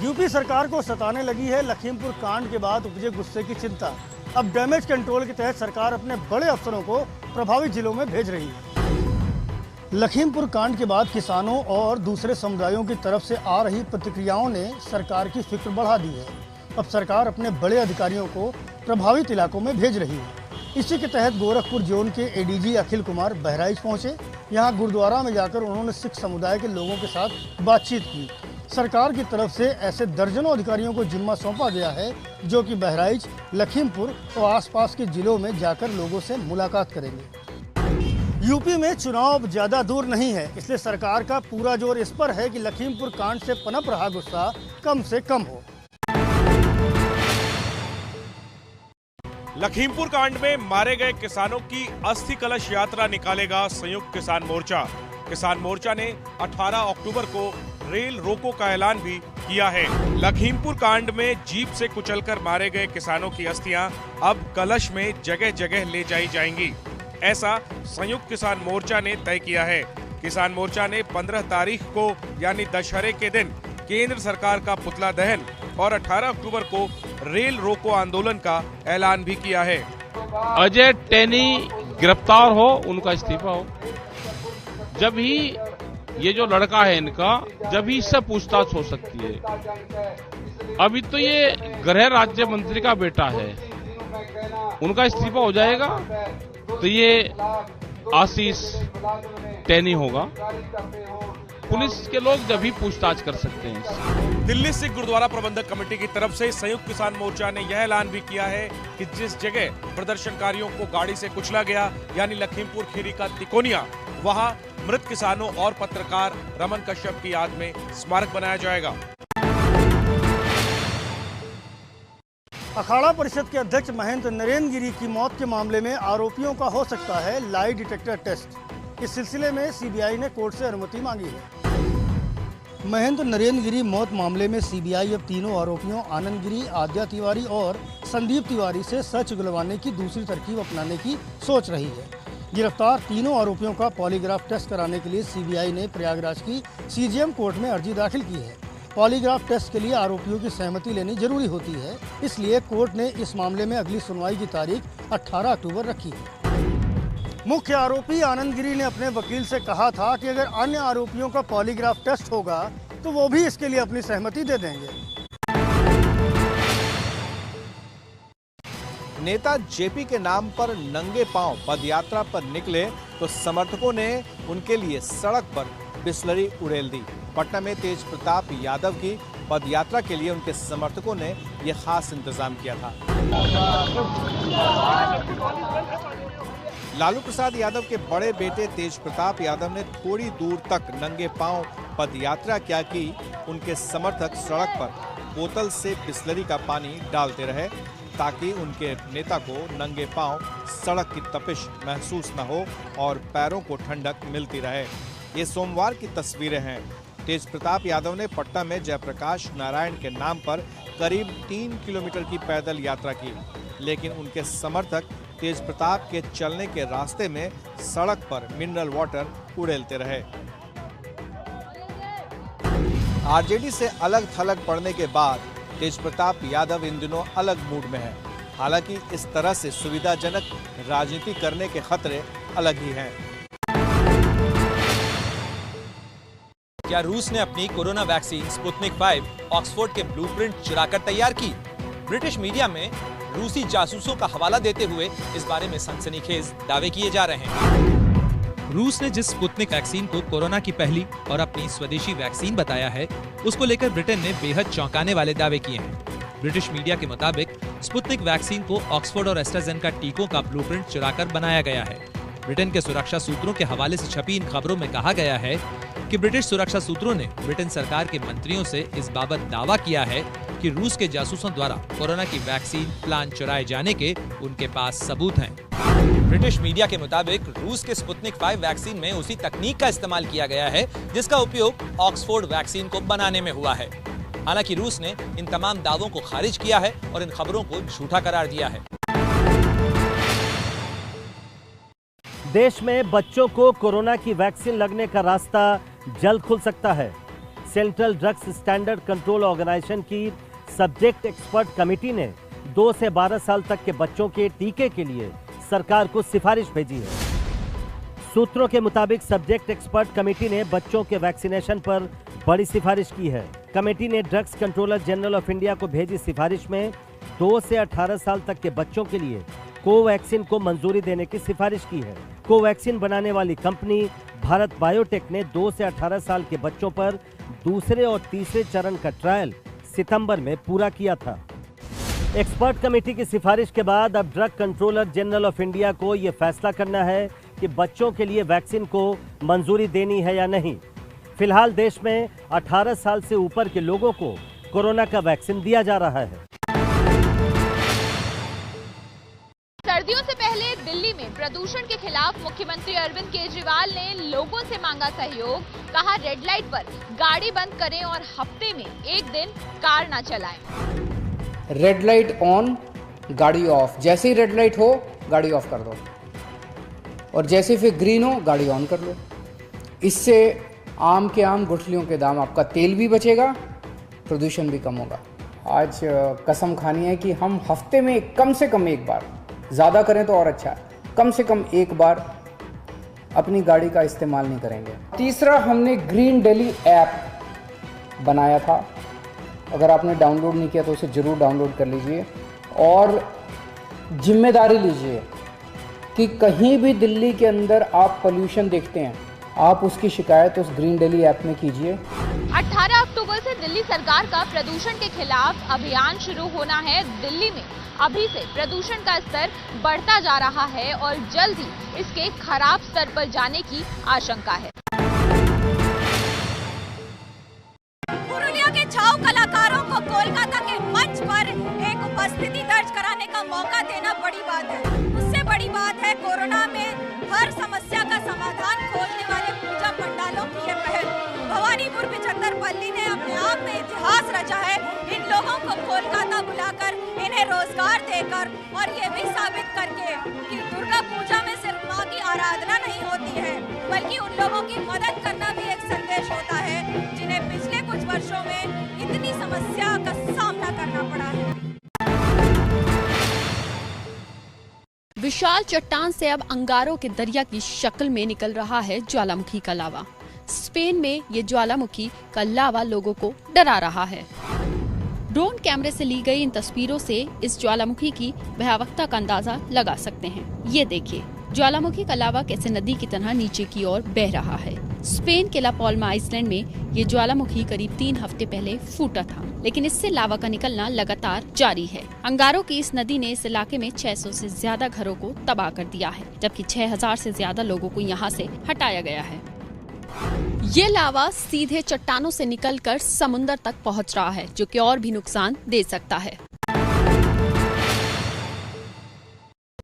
UP सरकार को सताने लगी है लखीमपुर कांड के बाद उपजे गुस्से की चिंता। अब डैमेज कंट्रोल के तहत सरकार अपने बड़े अफसरों को प्रभावित जिलों में भेज रही है। लखीमपुर कांड के बाद किसानों और दूसरे समुदायों की तरफ से आ रही प्रतिक्रियाओं ने सरकार की फिक्र बढ़ा दी है। अब सरकार अपने बड़े अधिकारियों को प्रभावित इलाकों में भेज रही है। इसी के तहत गोरखपुर जोन के एडीजी अखिल कुमार बहराइच पहुंचे। यहां गुरुद्वारा में जाकर उन्होंने सिख समुदाय के लोगों के साथ बातचीत की। सरकार की तरफ से ऐसे दर्जनों अधिकारियों को जिम्मा सौंपा गया है जो कि बहराइच, लखीमपुर और आसपास के जिलों में जाकर लोगों से मुलाकात करेंगे। यूपी में चुनाव अब ज्यादा दूर नहीं है, इसलिए सरकार का पूरा जोर इस पर है कि लखीमपुर कांड से पनप रहा गुस्सा कम से कम हो। लखीमपुर कांड में मारे गए किसानों की अस्थि कलश यात्रा निकालेगा संयुक्त किसान मोर्चा। किसान मोर्चा ने 18 अक्टूबर को रेल रोको का ऐलान भी किया है। लखीमपुर कांड में जीप से कुचलकर मारे गए किसानों की अस्थियां अब कलश में जगह जगह ले जाई जाएंगी, ऐसा संयुक्त किसान मोर्चा ने तय किया है। किसान मोर्चा ने 15 तारीख को यानी दशहरे के दिन केंद्र सरकार का पुतला दहन और 18 अक्टूबर को रेल रोको आंदोलन का ऐलान भी किया है। अजय टेनी गिरफ्तार हो, उनका इस्तीफा हो, जब ही ये जो लड़का है इनका, जब ही इससे पूछताछ हो सकती है। अभी तो ये गृह राज्य मंत्री का बेटा है, उनका इस्तीफा हो जाएगा तो ये आशीष टेनी होगा। पुलिस के लोग जब भी पूछताछ कर सकते हैं। दिल्ली सिख गुरुद्वारा प्रबंधक कमेटी की तरफ से संयुक्त किसान मोर्चा ने यह ऐलान भी किया है कि जिस जगह प्रदर्शनकारियों को गाड़ी से कुचला गया यानी लखीमपुर खीरी का तिकोनिया, वहां मृत किसानों और पत्रकार रमन कश्यप की याद में स्मारक बनाया जाएगा। अखाड़ा परिषद के अध्यक्ष महेंद्र नरेन गिरी की मौत के मामले में आरोपियों का हो सकता है लाई डिटेक्टर टेस्ट। इस सिलसिले में सीबीआई ने कोर्ट से अनुमति मांगी है। महेंद्र नरेन गिरी मौत मामले में सीबीआई अब तीनों आरोपियों आनंद गिरी, आद्या तिवारी और संदीप तिवारी से सच उगलवाने की दूसरी तरकीब अपनाने की सोच रही है। गिरफ्तार तीनों आरोपियों का पॉलीग्राफ टेस्ट कराने के लिए सीबीआई ने प्रयागराज की सीजेएम कोर्ट में अर्जी दाखिल की है। पॉलीग्राफ टेस्ट के लिए आरोपियों की सहमति लेनी जरूरी होती है, इसलिए कोर्ट ने इस मामले में अगली सुनवाई की तारीख 18 अक्टूबर रखी है। मुख्य आरोपी आनंद गिरी ने अपने वकील से कहा था कि अगर अन्य आरोपियों का पॉलीग्राफ टेस्ट होगा तो वो भी इसके लिए अपनी सहमति दे देंगे। नेता जेपी के नाम पर नंगे पांव पदयात्रा पर निकले तो समर्थकों ने उनके लिए सड़क पर बिस्लरी उड़ेल दी। पटना में तेज प्रताप यादव की पदयात्रा के लिए उनके समर्थकों ने यह खास इंतजाम किया था। लालू प्रसाद यादव के बड़े बेटे तेज प्रताप यादव ने थोड़ी दूर तक नंगे पांव पदयात्रा क्या की। उनके समर्थक सड़क पर बोतल से बिस्लरी का पानी डालते रहे ताकि उनके नेता को नंगे पांव सड़क की तपिश महसूस न हो और पैरों को ठंडक मिलती रहे। ये सोमवार की तस्वीरें हैं। तेज प्रताप यादव ने पटना में जयप्रकाश नारायण के नाम पर करीब 3 किलोमीटर की पैदल यात्रा की, लेकिन उनके समर्थक तेज प्रताप के चलने के रास्ते में सड़क पर मिनरल वाटर उड़ेलते रहे। आरजेडी से अलग थलग पड़ने के बाद तेज प्रताप यादव इन दिनों अलग मूड में है। हालांकि इस तरह से सुविधाजनक राजनीति करने के खतरे अलग ही हैं। क्या रूस ने अपनी कोरोना वैक्सीन स्पुतनिक 5 ऑक्सफोर्ड के ब्लूप्रिंट चुराकर तैयार की? ब्रिटिश मीडिया में रूसी जासूसों का हवाला देते हुए इस बारे में सनसनीखेज दावे किए जा रहे हैं। रूस ने जिस स्पुतनिक वैक्सीन को कोरोना की पहली और अपनी स्वदेशी वैक्सीन बताया है, उसको लेकर ब्रिटेन ने बेहद चौंकाने वाले दावे किए हैं। ब्रिटिश मीडिया के मुताबिक स्पुतनिक वैक्सीन को ऑक्सफोर्ड और एस्ट्राजेनेका टीकों का ब्लूप्रिंट चुराकर बनाया गया है। ब्रिटेन के सुरक्षा सूत्रों के हवाले से छपी इन खबरों में कहा गया है कि ब्रिटिश सुरक्षा सूत्रों ने ब्रिटेन सरकार के मंत्रियों से इस बाबत दावा किया है कि रूस के जासूसों द्वारा कोरोना की वैक्सीन प्लान चुराए जाने के उनके पास सबूत हैं। ब्रिटिश मीडिया के मुताबिक रूस के स्पुतनिक 5 वैक्सीन में उसी तकनीक का इस्तेमाल किया गया है जिसका उपयोग ऑक्सफोर्ड वैक्सीन को बनाने में हुआ है। हालांकि रूस ने इन तमाम दावों को खारिज किया है और इन खबरों को झूठा करार दिया है। देश में बच्चों को कोरोना की वैक्सीन लगने का रास्ता जल्द खुल सकता है। Central drugs standard control organisation की सब्जेक्ट एक्सपर्ट कमेटी ने 2 से 12 साल तक के बच्चों के टीके के लिए सरकार को सिफारिश भेजी है। सूत्रों के मुताबिक सब्जेक्ट एक्सपर्ट कमेटी ने बच्चों के वैक्सीनेशन पर बड़ी सिफारिश की है। कमेटी ने drugs controller general of India को भेजी सिफारिश में 2 से 18 साल तक के बच्चों के लिए कोवैक्सीन को मंजूरी देने की सिफारिश की है। कोवैक्सीन बनाने वाली कंपनी भारत बायोटेक ने 2 से 18 साल के बच्चों पर दूसरे और तीसरे चरण का ट्रायल सितंबर में पूरा किया था। एक्सपर्ट कमेटी की सिफारिश के बाद अब drug controller general of India को यह फैसला करना है कि बच्चों के लिए वैक्सीन को मंजूरी देनी है या नहीं। फिलहाल देश में 18 साल से ऊपर के लोगों को कोरोना का वैक्सीन दिया जा रहा है। सर्दियों से पहले दिल्ली में प्रदूषण के खिलाफ मुख्यमंत्री अरविंद केजरीवाल ने लोगों से मांगा सहयोग। कहा रेड लाइट पर गाड़ी बंद करें और हफ्ते में एक दिन कार ना चलाएं। रेड लाइट ऑन, गाड़ी ऑफ। जैसे ही रेड लाइट हो गाड़ी ऑफ कर दो और जैसे फिर ग्रीन हो गाड़ी ऑन कर लो। इससे आम के आम गुठलियों के दाम, आपका तेल भी बचेगा, प्रदूषण भी कम होगा। आज कसम खानी है कि हम हफ्ते में कम से कम एक बार, ज़्यादा करें तो और अच्छा है, कम से कम एक बार अपनी गाड़ी का इस्तेमाल नहीं करेंगे। तीसरा, हमने ग्रीन दिल्ली ऐप बनाया था। अगर आपने डाउनलोड नहीं किया तो उसे ज़रूर डाउनलोड कर लीजिए और जिम्मेदारी लीजिए कि कहीं भी दिल्ली के अंदर आप पोल्यूशन देखते हैं, आप उसकी शिकायत उस ग्रीन दिल्ली ऐप में कीजिए। 18 अक्टूबर से दिल्ली सरकार का प्रदूषण के खिलाफ अभियान शुरू होना है। दिल्ली में अभी से प्रदूषण का स्तर बढ़ता जा रहा है और जल्द ही इसके खराब स्तर पर जाने की आशंका है। पुरुलिया के छाऊ कलाकारों को कोलकाता के मंच पर एक उपस्थिति दर्ज कराने का मौका देना बड़ी बात है। उससे बड़ी बात है कोरोना में हर समस्या का समाधान खोजने वाले पूजा पंडालों की ये पहल। भवानीपुर 75 पल्ली ने अपने आप में इतिहास रचा है, इन लोगों को कोलकाता बुलाकर इन्हें रोजगार देकर और ये भी साबित करके कि दुर्गा पूजा में सिर्फ माँ की आराधना नहीं होती है बल्कि उन लोगों की मदद करना भी एक संदेश होता है जिन्हें पिछले कुछ वर्षों में इतनी समस्या का सामना करना पड़ा है। विशाल चट्टान से अब अंगारों के दरिया की शक्ल में निकल रहा है ज्वालामुखी का लावा। स्पेन में ये ज्वालामुखी का लावा लोगों को डरा रहा है। ड्रोन कैमरे से ली गई इन तस्वीरों से इस ज्वालामुखी की भयावहता का अंदाजा लगा सकते हैं। ये देखिए ज्वालामुखी का लावा कैसे नदी की तरह नीचे की ओर बह रहा है। स्पेन के ला पाल्मा आइसलैंड में ये ज्वालामुखी करीब 3 हफ्ते पहले फूटा था, लेकिन इससे लावा का निकलना लगातार जारी है। अंगारों की इस नदी ने इस इलाके में 600 से ज्यादा घरों को तबाह कर दिया है, जबकि 6000 से ज्यादा लोगों को यहाँ से हटाया गया है। ये लावा सीधे चट्टानों से निकलकर समुंदर तक पहुंच रहा है, जो कि और भी नुकसान दे सकता है।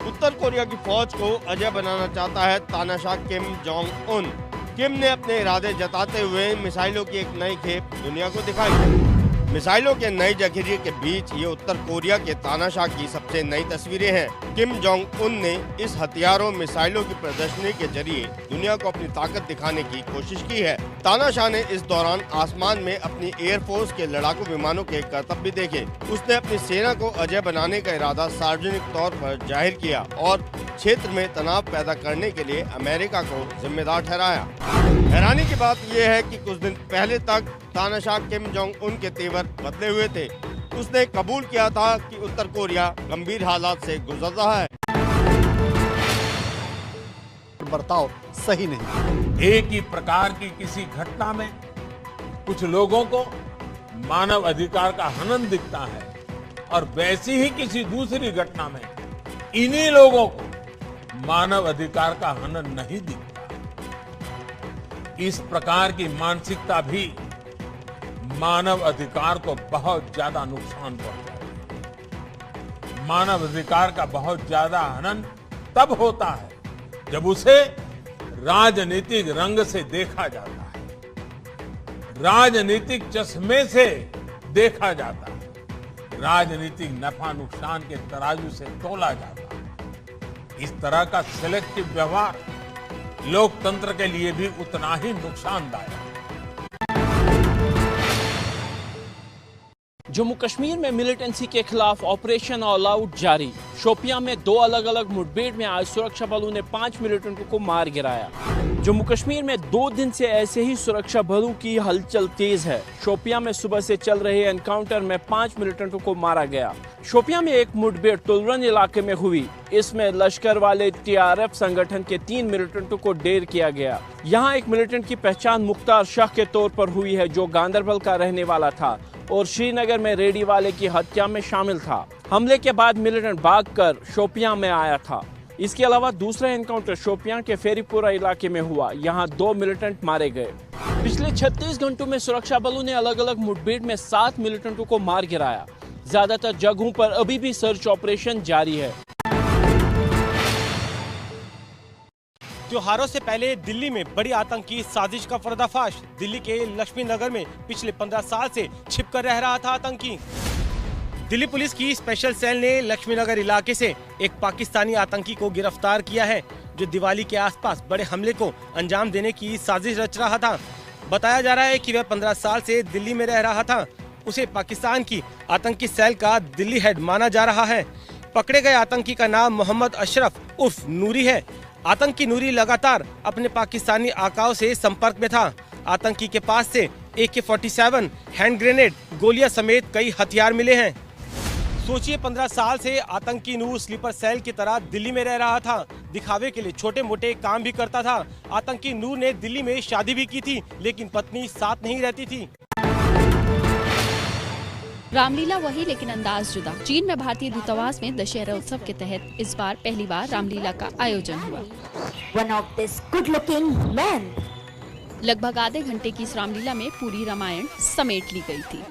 उत्तर कोरिया की फौज को अजय बनाना चाहता है तानाशाह किम जोंग उन। किम ने अपने इरादे जताते हुए मिसाइलों की एक नई खेप दुनिया को दिखाई। मिसाइलों के नए जखीरे के बीच ये उत्तर कोरिया के तानाशाह की सबसे नई तस्वीरें हैं। किम जोंग उन ने इस हथियारों मिसाइलों की प्रदर्शनी के जरिए दुनिया को अपनी ताकत दिखाने की कोशिश की है। तानाशाह ने इस दौरान आसमान में अपनी एयरफोर्स के लड़ाकू विमानों के करतब भी देखे। उसने अपनी सेना को अजय बनाने का इरादा सार्वजनिक तौर पर जाहिर किया और क्षेत्र में तनाव पैदा करने के लिए अमेरिका को जिम्मेदार ठहराया। हैरानी की बात यह है कि कुछ दिन पहले तक तानाशाह किम जोंग उन के तेवर बदले हुए थे। उसने कबूल किया था कि उत्तर कोरिया गंभीर हालात से गुजर रहा है। बर्ताव सही नहीं। एक ही प्रकार की किसी घटना में कुछ लोगों को मानव अधिकार का हनन दिखता है और वैसी ही किसी दूसरी घटना में इन्हीं लोगों को मानव अधिकार का हनन नहीं दिखता। इस प्रकार की मानसिकता भी मानव अधिकार को बहुत ज्यादा नुकसान पहुंचाती है। मानव अधिकार का बहुत ज्यादा हनन तब होता है जब उसे राजनीतिक रंग से देखा जाता है, राजनीतिक चश्मे से देखा जाता है, राजनीतिक नफा नुकसान के तराजू से तोला जाता है। इस तरह का सिलेक्टिव व्यवहार लोकतंत्र के लिए भी उतना ही नुकसानदायक है। जम्मू कश्मीर में मिलिटेंसी के खिलाफ ऑपरेशन ऑल आउट जारी। शोपियां में 2 अलग अलग मुठभेड़ में आज सुरक्षा बलों ने 5 मिलिटेंटों को मार गिराया। जम्मू कश्मीर में 2 दिन से ऐसे ही सुरक्षा बलों की हलचल तेज है। शोपियां में सुबह से चल रहे एनकाउंटर में 5 मिलिटेंटों को मारा गया। शोपियां में एक मुठभेड़ तुलरन इलाके में हुई। इसमें लश्कर वाले TRF संगठन के 3 मिलिटेंटों को ढेर किया गया। यहाँ एक मिलिटेंट की पहचान मुख्तार शाह के तौर पर हुई है, जो गांदरबल का रहने वाला था और श्रीनगर में रेडी वाले की हत्या में शामिल था। हमले के बाद मिलिटेंट भागकर शोपियां में आया था। इसके अलावा दूसरा एनकाउंटर शोपियां के फेरीपुरा इलाके में हुआ। यहां 2 मिलिटेंट मारे गए। पिछले 36 घंटों में सुरक्षा बलों ने अलग अलग मुठभेड़ में 7 मिलिटेंटों को मार गिराया। ज्यादातर जगहों पर अभी भी सर्च ऑपरेशन जारी है। त्योहारों से पहले दिल्ली में बड़ी आतंकी साजिश का पर्दाफाश। दिल्ली के लक्ष्मी नगर में पिछले 15 साल से छिपकर रह रहा था आतंकी। दिल्ली पुलिस की स्पेशल सेल ने लक्ष्मी नगर इलाके से एक पाकिस्तानी आतंकी को गिरफ्तार किया है, जो दिवाली के आसपास बड़े हमले को अंजाम देने की साजिश रच रहा था। बताया जा रहा है कि वह 15 साल से दिल्ली में रह रहा था। उसे पाकिस्तान की आतंकी सेल का दिल्ली हेड माना जा रहा है। पकड़े गए आतंकी का नाम मोहम्मद अशरफ उर्फ नूरी है। आतंकी नूरी लगातार अपने पाकिस्तानी आकाओं से संपर्क में था। आतंकी के पास से AK-47, हैंड ग्रेनेड, गोलियां समेत कई हथियार मिले हैं। सोचिए 15 साल से आतंकी नूर स्लीपर सेल की तरह दिल्ली में रह रहा था। दिखावे के लिए छोटे मोटे काम भी करता था। आतंकी नूर ने दिल्ली में शादी भी की थी, लेकिन पत्नी साथ नहीं रहती थी। रामलीला वही, लेकिन अंदाज जुदा। चीन में भारतीय दूतावास में दशहरा उत्सव के तहत इस बार पहली बार रामलीला का आयोजन हुआ। One of this good-looking men. लगभग आधे घंटे की इस रामलीला में पूरी रामायण समेट ली गई थी।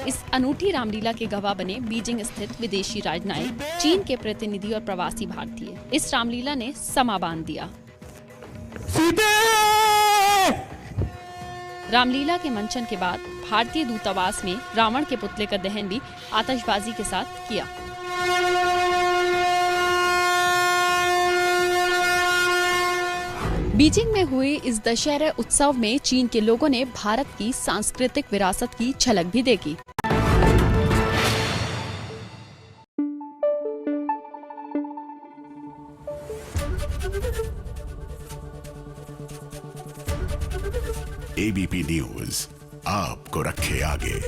इस अनूठी रामलीला के गवाह बने बीजिंग स्थित विदेशी राजनयिक, चीन के प्रतिनिधि और प्रवासी भारतीय। इस रामलीला ने समा बांध दिया। रामलीला के मंचन के बाद भारतीय दूतावास में रावण के पुतले का दहन भी आतिशबाजी के साथ किया। बीजिंग में हुए इस दशहरा उत्सव में चीन के लोगों ने भारत की सांस्कृतिक विरासत की झलक भी देखी। ABP न्यूज आपको रखे आगे।